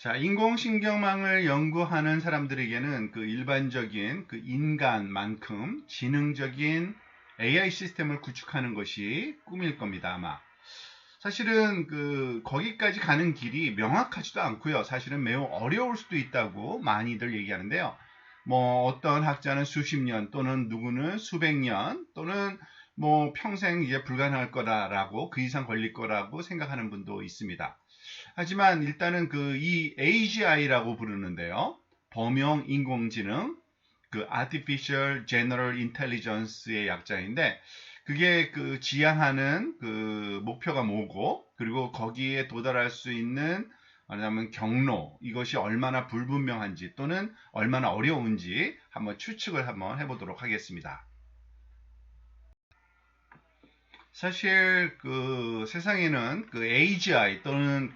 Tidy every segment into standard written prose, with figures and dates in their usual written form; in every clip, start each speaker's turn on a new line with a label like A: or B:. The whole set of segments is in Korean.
A: 자, 인공신경망을 연구하는 사람들에게는 그 일반적인 그 인간만큼 지능적인 AI 시스템을 구축하는 것이 꿈일 겁니다, 아마. 사실은 거기까지 가는 길이 명확하지도 않고요. 사실은 매우 어려울 수도 있다고 많이들 얘기하는데요. 뭐 어떤 학자는 수십 년 또는 누구는 수백 년 또는 뭐 평생 이제 불가능할 거라고 그 이상 걸릴 거라고 생각하는 분도 있습니다. 하지만 일단은 이 AGI라고 부르는데요. 범용 인공지능, Artificial General Intelligence의 약자인데, 그게 지향하는 목표가 뭐고, 그리고 거기에 도달할 수 있는 말하자면 경로, 이것이 얼마나 불분명한지 또는 얼마나 어려운지 한번 추측을 한번 해보도록 하겠습니다. 사실 세상에는 AGI 또는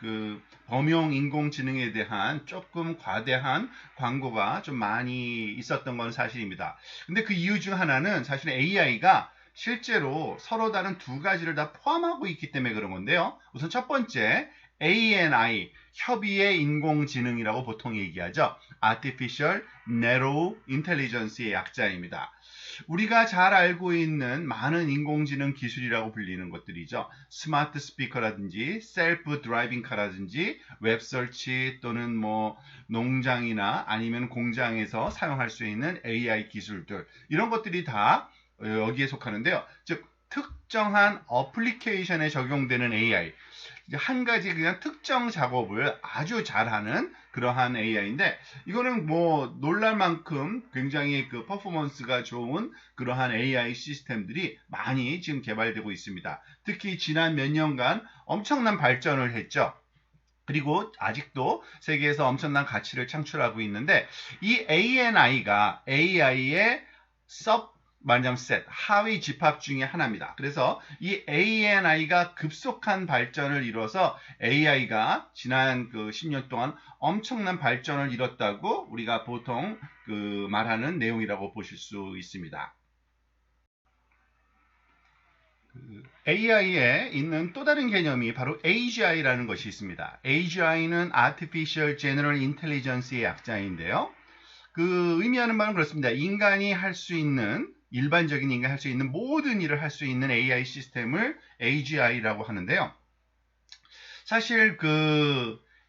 A: 범용 인공지능에 대한 조금 과대한 광고가 좀 많이 있었던 건 사실입니다. 근데 그 이유 중 하나는 사실 AI가 실제로 서로 다른 두 가지를 다 포함하고 있기 때문에 그런 건데요. 우선 첫 번째, ANI, 협의의 인공지능이라고 보통 얘기하죠. Artificial Narrow Intelligence의 약자입니다. 우리가 잘 알고 있는 많은 인공지능 기술이라고 불리는 것들이죠. 스마트 스피커라든지 셀프 드라이빙 카라든지 웹서치 또는 뭐 농장이나 아니면 공장에서 사용할 수 있는 AI 기술들, 이런 것들이 다 여기에 속하는데요. 즉 특정한 어플리케이션에 적용되는 AI, 한 가지 그냥 특정 작업을 아주 잘하는 그러한 AI인데, 이거는 뭐 놀랄 만큼 굉장히 퍼포먼스가 좋은 그러한 AI 시스템들이 많이 지금 개발되고 있습니다. 특히 지난 몇 년간 엄청난 발전을 했죠. 그리고 아직도 세계에서 엄청난 가치를 창출하고 있는데, 이 ANI가 AI의 말하자면 하위 집합 중에 하나입니다. 그래서 이 ANI가 급속한 발전을 이뤄서 AI가 지난 10년 동안 엄청난 발전을 이뤘다고 우리가 보통 말하는 내용이라고 보실 수 있습니다. AI에 있는 또 다른 개념이 바로 AGI라는 것이 있습니다. AGI는 Artificial General Intelligence의 약자인데요. 의미하는 바는 그렇습니다. 인간이 할 수 있는, 일반적인 인간이 할 수 있는 모든 일을 할 수 있는 AI 시스템을 AGI라고 하는데요. 사실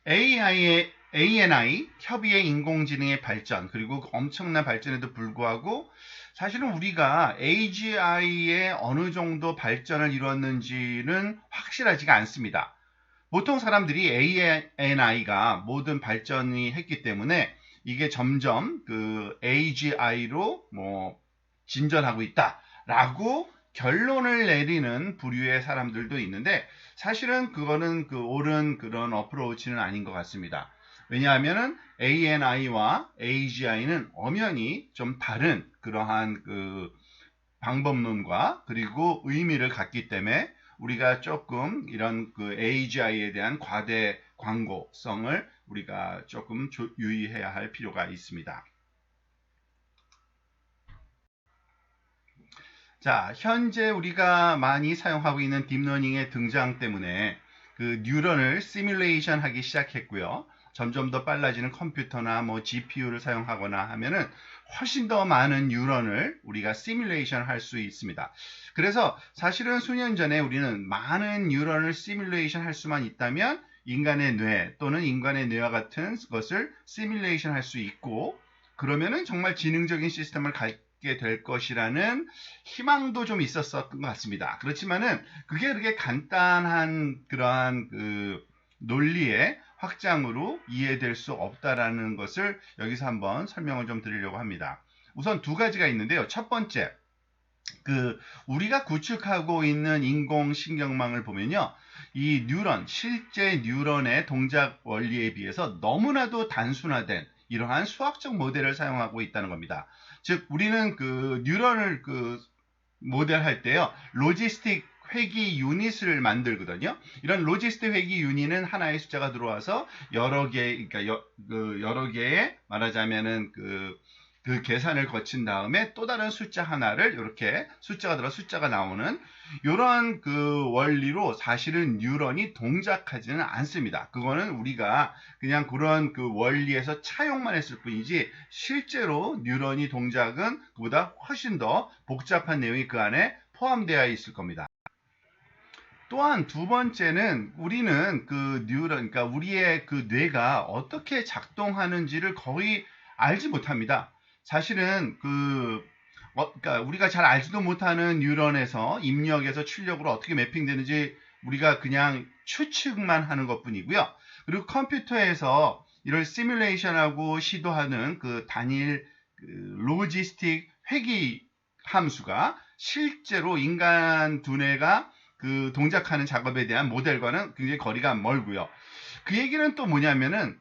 A: ANI, 협의의 인공지능의 발전, 그리고 엄청난 발전에도 불구하고 사실은 우리가 AGI에 어느 정도 발전을 이뤘는지는 확실하지가 않습니다. 보통 사람들이 ANI가 모든 발전이 했기 때문에 이게 점점 AGI로 뭐 진전하고 있다라고 결론을 내리는 부류의 사람들도 있는데, 사실은 그거는 옳은 그런 어프로치는 아닌 것 같습니다. 왜냐하면은 ANI와 AGI는 엄연히 좀 다른 그러한 방법론과 그리고 의미를 갖기 때문에 우리가 조금 이런 AGI에 대한 과대 광고성을 우리가 조금 유의해야 할 필요가 있습니다. 자, 현재 우리가 많이 사용하고 있는 딥러닝의 등장 때문에 뉴런을 시뮬레이션 하기 시작했고요. 점점 더 빨라지는 컴퓨터나 뭐 GPU를 사용하거나 하면은 훨씬 더 많은 뉴런을 우리가 시뮬레이션 할 수 있습니다. 그래서 사실은 수년 전에 우리는 많은 뉴런을 시뮬레이션 할 수만 있다면 인간의 뇌 또는 인간의 뇌와 같은 것을 시뮬레이션 할 수 있고, 그러면은 정말 지능적인 시스템을 갖게 될 것이라는 희망도 좀 있었던 것 같습니다. 그렇지만은 그게 그렇게 간단한 그러한 논리의 확장으로 이해될 수 없다라는 것을 여기서 한번 설명을 좀 드리려고 합니다. 우선 두 가지가 있는데요. 첫 번째, 우리가 구축하고 있는 인공신경망을 보면요, 이 뉴런, 실제 뉴런의 동작 원리에 비해서 너무나도 단순화된 이러한 수학적 모델을 사용하고 있다는 겁니다. 즉 우리는 뉴런을 모델할 때요, 로지스틱 회귀 유닛을 만들거든요. 이런 로지스틱 회귀 유닛은 하나의 숫자가 들어와서 여러 개의 말하자면은 그 계산을 거친 다음에 또 다른 숫자 하나를 이렇게 숫자가 들어 숫자가 나오는 이런 그 원리로 사실은 뉴런이 동작하지는 않습니다. 그거는 우리가 그냥 그런 그 원리에서 차용만 했을 뿐이지 실제로 뉴런이 동작은 그보다 훨씬 더 복잡한 내용이 그 안에 포함되어 있을 겁니다. 또한 두 번째는 우리는 그 뉴런, 그러니까 우리의 그 뇌가 어떻게 작동하는지를 거의 알지 못합니다. 사실은 그러니까 우리가 잘 알지도 못하는 뉴런에서 입력에서 출력으로 어떻게 매핑되는지 우리가 그냥 추측만 하는 것뿐이고요. 그리고 컴퓨터에서 이를 시뮬레이션하고 시도하는 그 단일 그 로지스틱 회귀 함수가 실제로 인간 두뇌가 그 동작하는 작업에 대한 모델과는 굉장히 거리가 멀고요. 그 얘기는 또 뭐냐면은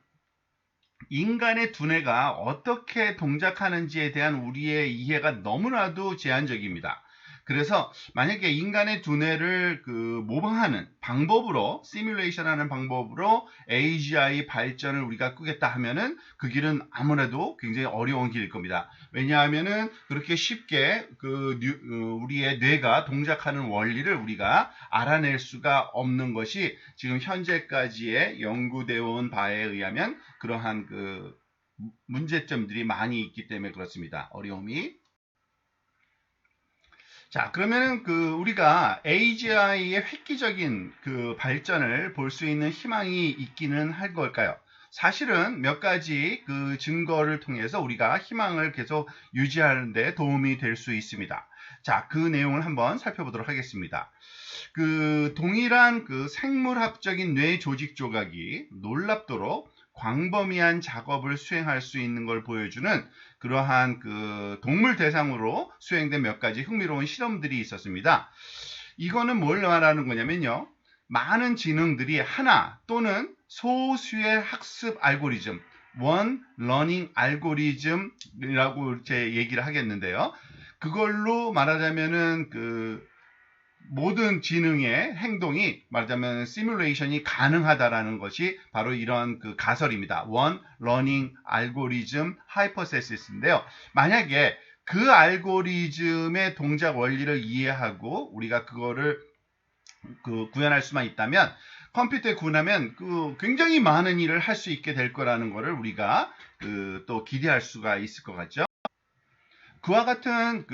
A: 인간의 두뇌가 어떻게 동작하는지에 대한 우리의 이해가 너무나도 제한적입니다. 그래서 만약에 인간의 두뇌를 그 모방하는 방법으로 시뮬레이션하는 방법으로 AGI 발전을 우리가 꾸겠다 하면은 그 길은 아무래도 굉장히 어려운 길일 겁니다. 왜냐하면은 그렇게 쉽게 우리의 뇌가 동작하는 원리를 우리가 알아낼 수가 없는 것이 지금 현재까지의 연구되어 온 바에 의하면 그러한 그 문제점들이 많이 있기 때문에 그렇습니다. 어려움이. 자, 그러면은 우리가 AGI의 획기적인 그 발전을 볼 수 있는 희망이 있기는 할 걸까요? 사실은 몇 가지 그 증거를 통해서 우리가 희망을 계속 유지하는 데 도움이 될 수 있습니다. 자, 그 내용을 한번 살펴보도록 하겠습니다. 그 동일한 그 생물학적인 뇌 조직 조각이 놀랍도록 광범위한 작업을 수행할 수 있는 걸 보여주는 그러한 그 동물 대상으로 수행된 몇 가지 흥미로운 실험들이 있었습니다. 이거는 뭘 말하는 거냐면요. 많은 지능들이 하나 또는 소수의 학습 알고리즘, 원 러닝 알고리즘이라고 이렇게 얘기를 하겠는데요. 그걸로 말하자면은 모든 지능의 행동이 말하자면 시뮬레이션이 가능하다라는 것이 바로 이런 그 가설입니다. 원 러닝 알고리즘 하이퍼세시스인데요. 만약에 그 알고리즘의 동작 원리를 이해하고 우리가 그거를 구현할 수만 있다면 컴퓨터에 구현하면 굉장히 많은 일을 할 수 있게 될 거라는 것을 우리가 또 기대할 수가 있을 것 같죠. 그와 같은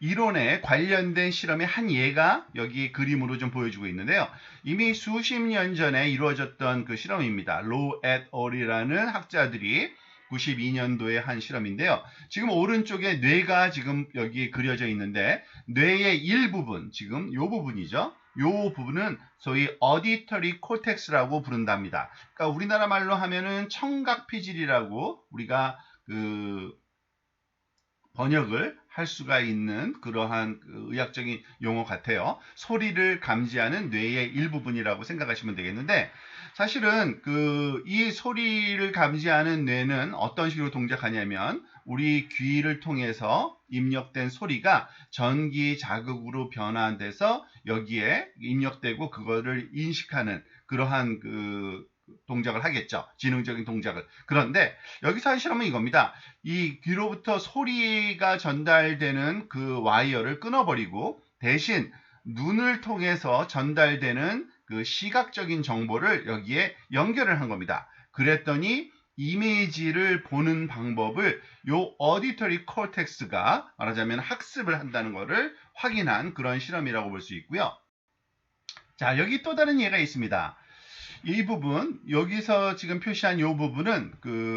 A: 이론에 관련된 실험의 한 예가 여기 그림으로 좀 보여주고 있는데요. 이미 수십 년 전에 이루어졌던 그 실험입니다. 로 et al이라는 학자들이 92년도에 한 실험인데요. 지금 오른쪽에 뇌가 지금 여기 그려져 있는데 뇌의 일부분, 지금 요 부분이죠. 요 부분은 소위 auditory cortex라고 부른답니다. 그러니까 우리나라 말로 하면은 청각피질이라고 우리가 번역을 할 수가 있는 그러한 의학적인 용어 같아요. 소리를 감지하는 뇌의 일부분이라고 생각하시면 되겠는데 사실은 이 소리를 감지하는 뇌는 어떤 식으로 동작하냐면 우리 귀를 통해서 입력된 소리가 전기 자극으로 변환돼서 여기에 입력되고 그거를 인식하는 그러한 동작을 하겠죠. 지능적인 동작을. 그런데 여기서 한 실험은 이겁니다. 이 귀로부터 소리가 전달되는 그 와이어를 끊어버리고 대신 눈을 통해서 전달되는 그 시각적인 정보를 여기에 연결을 한 겁니다. 그랬더니 이미지를 보는 방법을 요 어디터리 콜텍스가 말하자면 학습을 한다는 것을 확인한 그런 실험이라고 볼 수 있고요. 자, 여기 또 다른 예가 있습니다. 이 부분, 여기서 지금 표시한 이 부분은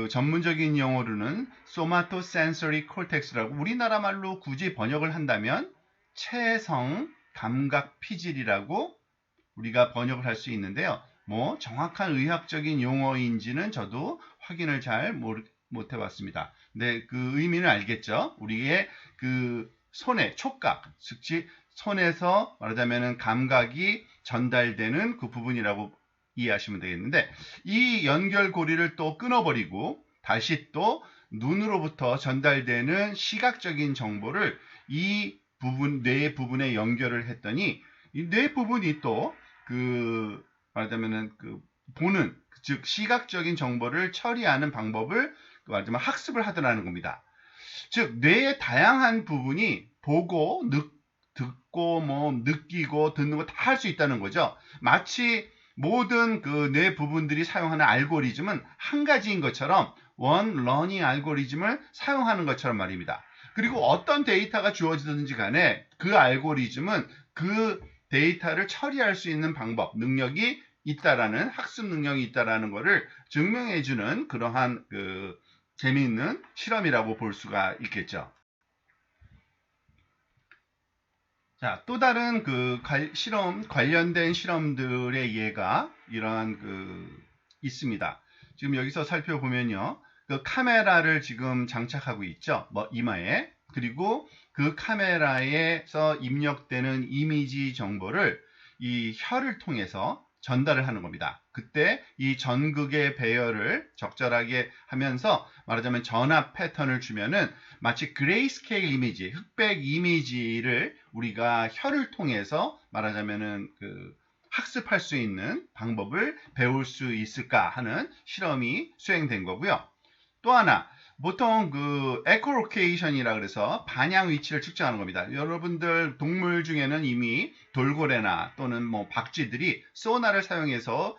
A: 전문적인 용어로는 소마토센서리 콜텍스라고 우리나라 말로 굳이 번역을 한다면 체성 감각 피질이라고 우리가 번역을 할 수 있는데요. 뭐 정확한 의학적인 용어인지는 저도 확인을 잘 못 해봤습니다. 근데 그 의미는 알겠죠. 우리의 손의 촉각, 즉 손에서 말하자면 감각이 전달되는 그 부분이라고 이해하시면 되겠는데 이 연결고리를 또 끊어버리고 다시 또 눈으로부터 전달되는 시각적인 정보를 이 부분, 뇌 부분에 연결을 했더니 이 뇌 부분이 또 말하자면은 보는, 즉 시각적인 정보를 처리하는 방법을 말하자면 학습을 하더라는 겁니다. 즉 뇌의 다양한 부분이 보고 듣고 뭐 느끼고 듣는 거 다 할 수 있다는 거죠. 마치 모든 그 뇌 부분들이 사용하는 알고리즘은 한 가지인 것처럼 원 러닝 알고리즘을 사용하는 것처럼 말입니다. 그리고 어떤 데이터가 주어지든지 간에 그 알고리즘은 그 데이터를 처리할 수 있는 방법, 능력이 있다라는, 학습 능력이 있다라는 것을 증명해주는 그러한 그 재미있는 실험이라고 볼 수가 있겠죠. 자, 또 다른 그 관련된 실험들의 예가 이러한 있습니다. 지금 여기서 살펴보면요. 그 카메라를 지금 장착하고 있죠. 뭐 이마에. 그리고 그 카메라에서 입력되는 이미지 정보를 이 혀를 통해서 전달을 하는 겁니다. 그때 이 전극의 배열을 적절하게 하면서 말하자면 전압 패턴을 주면은 마치 그레이스케일 이미지, 흑백 이미지를 우리가 혀를 통해서 말하자면은 학습할 수 있는 방법을 배울 수 있을까 하는 실험이 수행된 거고요. 또 하나, 보통 에코로케이션이라 그래서 반향 위치를 측정하는 겁니다. 여러분들 동물 중에는 이미 돌고래나 또는 뭐 박쥐들이 소나를 사용해서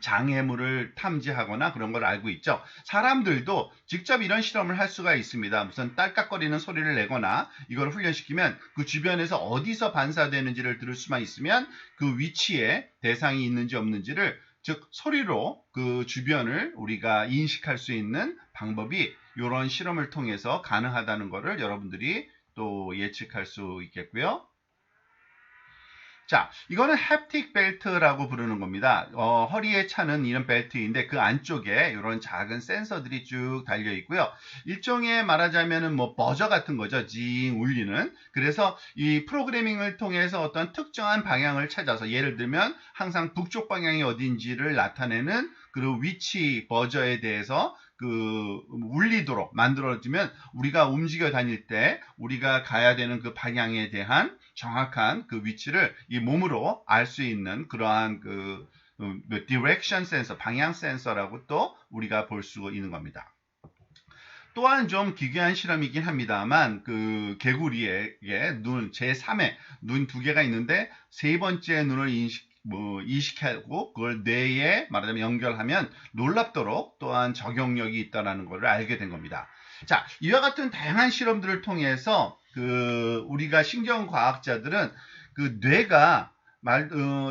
A: 장애물을 탐지하거나 그런 걸 알고 있죠. 사람들도 직접 이런 실험을 할 수가 있습니다. 무슨 딸깍거리는 소리를 내거나 이걸 훈련시키면 그 주변에서 어디서 반사되는지를 들을 수만 있으면 그 위치에 대상이 있는지 없는지를, 즉 소리로 그 주변을 우리가 인식할 수 있는 방법이 이런 실험을 통해서 가능하다는 것을 여러분들이 또 예측할 수 있겠고요. 자, 이거는 햅틱 벨트라고 부르는 겁니다. 허리에 차는 이런 벨트인데 그 안쪽에 이런 작은 센서들이 쭉 달려 있고요. 일종의 말하자면은 뭐 버저 같은 거죠. 징 울리는. 그래서 이 프로그래밍을 통해서 어떤 특정한 방향을 찾아서, 예를 들면 항상 북쪽 방향이 어딘지를 나타내는 그 위치 버저에 대해서 울리도록 만들어주면 우리가 움직여 다닐 때 우리가 가야 되는 그 방향에 대한 정확한 그 위치를 이 몸으로 알 수 있는 그러한 디렉션 센서, 방향 센서라고 또 우리가 볼 수 있는 겁니다. 또한 좀 기괴한 실험이긴 합니다만 개구리에게 눈 제3의 눈 두 개가 있는데 세 번째 눈을 이식하고 그걸 뇌에 말하자면 연결하면 놀랍도록 또한 적용력이 있다는 것을 알게 된 겁니다. 자, 이와 같은 다양한 실험들을 통해서 우리가 신경과학자들은 뇌가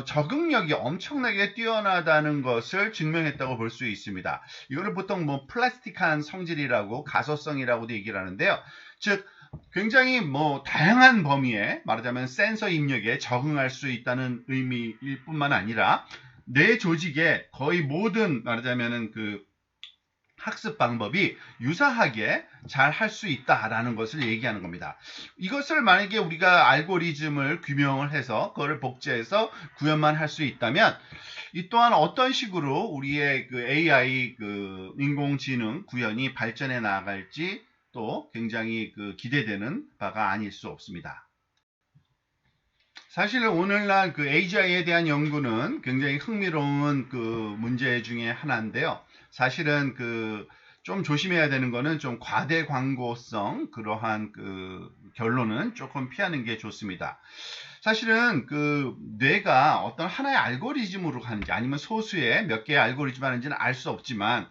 A: 적응력이 엄청나게 뛰어나다는 것을 증명했다고 볼 수 있습니다. 이거를 보통 뭐 플라스틱한 성질이라고, 가소성이라고도 얘기를 하는데요. 즉 굉장히 뭐 다양한 범위에 말하자면 센서 입력에 적응할 수 있다는 의미일 뿐만 아니라 뇌 조직의 거의 모든 말하자면은 학습 방법이 유사하게 잘 할 수 있다라는 것을 얘기하는 겁니다. 이것을 만약에 우리가 알고리즘을 규명을 해서 그거를 복제해서 구현만 할 수 있다면 이 또한 어떤 식으로 우리의 AI 인공지능 구현이 발전해 나갈지 또 굉장히 기대되는 바가 아닐 수 없습니다. 사실 오늘날 AGI에 대한 연구는 굉장히 흥미로운 문제 중에 하나인데요. 사실은 좀 조심해야 되는 거는 좀 과대 광고성 그러한 결론은 조금 피하는 게 좋습니다. 사실은 뇌가 어떤 하나의 알고리즘으로 가는지 아니면 소수의 몇 개의 알고리즘 하는지는 알 수 없지만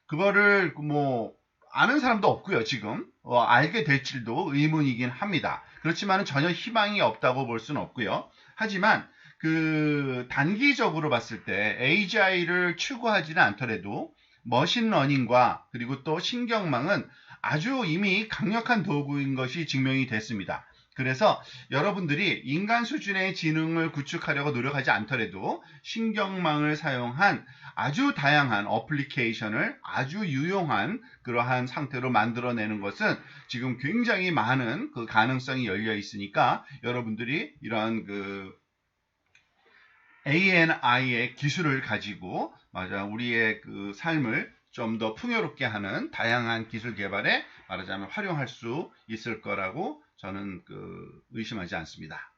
A: 그거를 뭐 아는 사람도 없고요. 지금 알게 될지도 의문이긴 합니다. 그렇지만 전혀 희망이 없다고 볼 수는 없고요. 하지만 단기적으로 봤을 때 AGI를 추구하지는 않더라도 머신러닝과 그리고 또 신경망은 아주 이미 강력한 도구인 것이 증명이 됐습니다. 그래서 여러분들이 인간 수준의 지능을 구축하려고 노력하지 않더라도 신경망을 사용한 아주 다양한 어플리케이션을 아주 유용한 그러한 상태로 만들어내는 것은 지금 굉장히 많은 가능성이 열려 있으니까 여러분들이 이런 ANI의 기술을 가지고 우리의 삶을 좀 더 풍요롭게 하는 다양한 기술 개발에 말하자면 활용할 수 있을 거라고 저는 의심하지 않습니다.